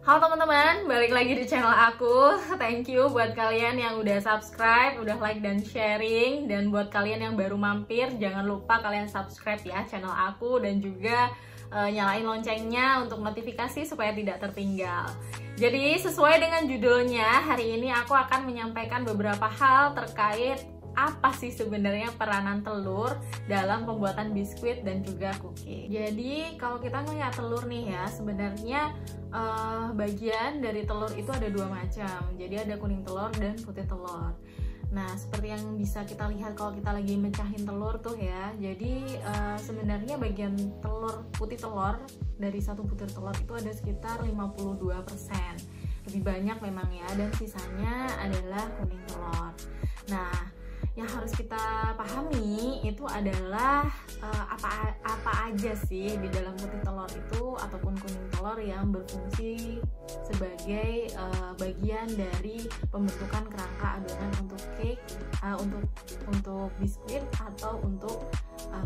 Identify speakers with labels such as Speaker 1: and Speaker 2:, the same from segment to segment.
Speaker 1: Halo teman-teman, balik lagi di channel aku. Thank you buat kalian yang udah subscribe, udah like dan sharing. Dan buat kalian yang baru mampir, jangan lupa kalian subscribe ya channel aku. Dan juga nyalain loncengnya untuk notifikasi supaya tidak tertinggal. Jadi sesuai dengan judulnya, hari ini aku akan menyampaikan beberapa hal terkait apa sih sebenarnya peranan telur dalam pembuatan biskuit dan juga cookie. Jadi kalau kita ngeliat telur nih ya, sebenarnya bagian dari telur itu ada dua macam. Jadi ada kuning telur dan putih telur. Nah, seperti yang bisa kita lihat kalau kita lagi mecahin telur tuh ya. Jadi sebenarnya bagian telur, putih telur dari satu butir telur itu ada sekitar 52%. Lebih banyak memang ya, dan sisanya adalah kuning telur. Nah, yang harus kita pahami itu adalah apa aja sih di dalam putih telur itu ataupun kuning telur yang berfungsi sebagai bagian dari pembentukan kerangka adonan untuk cake, untuk biskuit atau untuk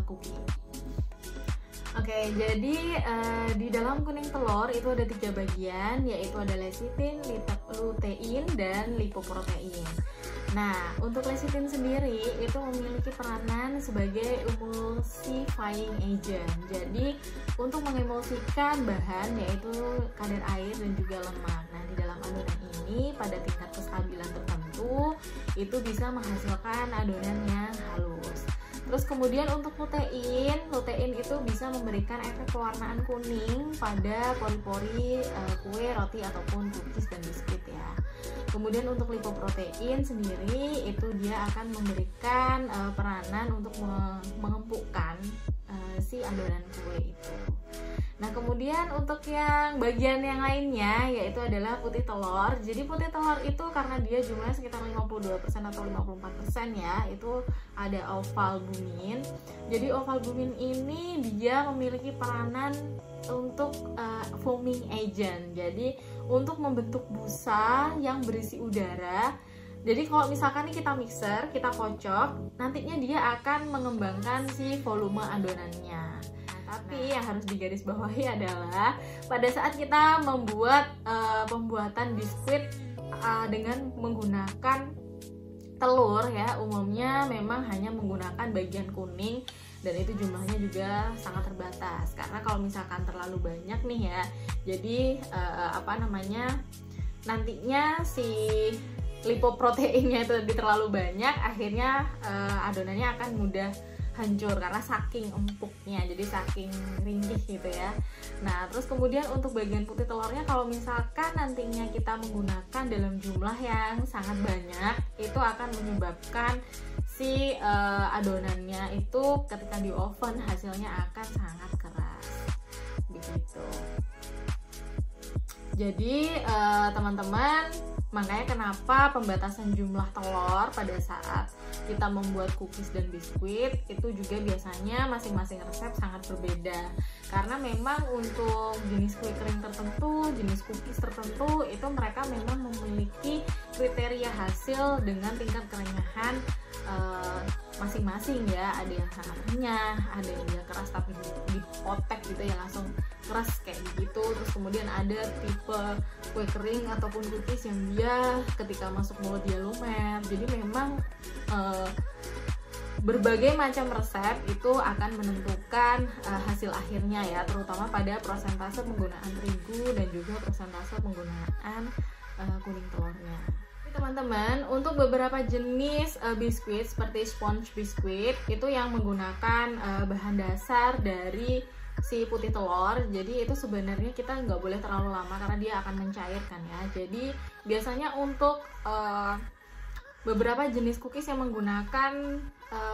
Speaker 1: cookie. Oke, jadi di dalam kuning telur itu ada 3 bagian, yaitu ada lecithin, lutein, dan lipoprotein. Nah, untuk lecithin sendiri itu memiliki peranan sebagai emulsifying agent. Jadi, untuk mengemulsikan bahan yaitu kadar air dan juga lemak. Nah, di dalam adonan ini pada tingkat kestabilan tertentu itu bisa menghasilkan adonan yang halus. Terus kemudian untuk lutein itu bisa memberikan efek pewarnaan kuning pada pori-pori kue, roti ataupun cookies dan biskuit ya. Kemudian untuk lipoprotein sendiri itu dia akan memberikan peranan untuk mengempukkan si adonan kue itu. Nah, kemudian untuk yang bagian yang lainnya yaitu adalah putih telur. Jadi putih telur itu karena dia jumlahnya sekitar 52% atau 54% ya, itu ada ovalbumin. Jadi ovalbumin ini dia memiliki peranan untuk foaming agent. Jadi untuk membentuk busa yang berisi udara. Jadi kalau misalkan nih kita mixer, kita kocok, nantinya dia akan mengembangkan si volume adonannya. Tapi yang harus digarisbawahi adalah pada saat kita membuat pembuatan biskuit dengan menggunakan telur ya, umumnya memang hanya menggunakan bagian kuning dan itu jumlahnya juga sangat terbatas. Karena kalau misalkan terlalu banyak nih ya, jadi nantinya si lipoproteinnya itu terlalu banyak, akhirnya adonannya akan mudah hancur karena saking empuknya, jadi saking ringkih gitu ya. Nah, terus kemudian untuk bagian putih telurnya, kalau misalkan nantinya kita menggunakan dalam jumlah yang sangat banyak, itu akan menyebabkan si adonannya itu ketika di oven hasilnya akan sangat keras begitu. Jadi teman-teman, makanya kenapa pembatasan jumlah telur pada saat kita membuat cookies dan biskuit itu juga biasanya masing-masing resep sangat berbeda. Karena memang untuk jenis kue kering tertentu, jenis cookies tertentu itu mereka memang memiliki kriteria hasil dengan tingkat kerenyahan masing-masing ya. Ada yang sangat renyah, ada yang dia keras tapi dipotek gitu ya, langsung keras kayak begitu. Terus kemudian ada tipe kue kering ataupun cookies yang dia ketika masuk mulut dia lumer. Jadi memang berbagai macam resep itu akan menentukan hasil akhirnya ya, terutama pada persentase penggunaan terigu dan juga persentase penggunaan kuning telurnya. Teman-teman, untuk beberapa jenis biskuit seperti sponge biskuit itu yang menggunakan bahan dasar dari si putih telur, jadi itu sebenarnya kita nggak boleh terlalu lama karena dia akan mencairkan ya. Jadi biasanya untuk beberapa jenis cookies yang menggunakan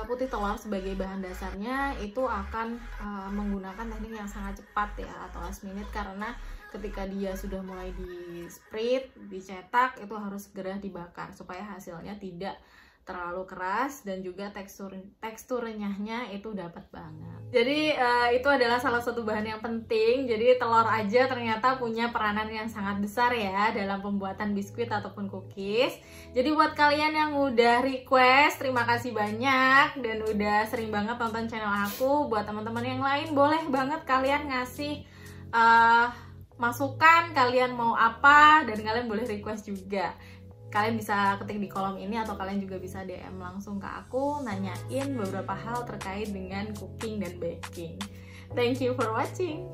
Speaker 1: putih telur sebagai bahan dasarnya itu akan menggunakan teknik yang sangat cepat ya, atau last minute, karena ketika dia sudah mulai di spread, dicetak, itu harus segera dibakar supaya hasilnya tidak terlalu keras dan juga tekstur renyahnya itu dapat banget. Jadi itu adalah salah satu bahan yang penting. Jadi telur aja ternyata punya peranan yang sangat besar ya dalam pembuatan biskuit ataupun cookies. Jadi buat kalian yang udah request, terima kasih banyak dan udah sering banget nonton channel aku. Buat teman-teman yang lain boleh banget kalian ngasih masukan kalian mau apa, dan kalian boleh request juga. Kalian bisa ketik di kolom ini atau kalian juga bisa DM langsung ke aku nanyain beberapa hal terkait dengan cooking dan baking. Thank you for watching.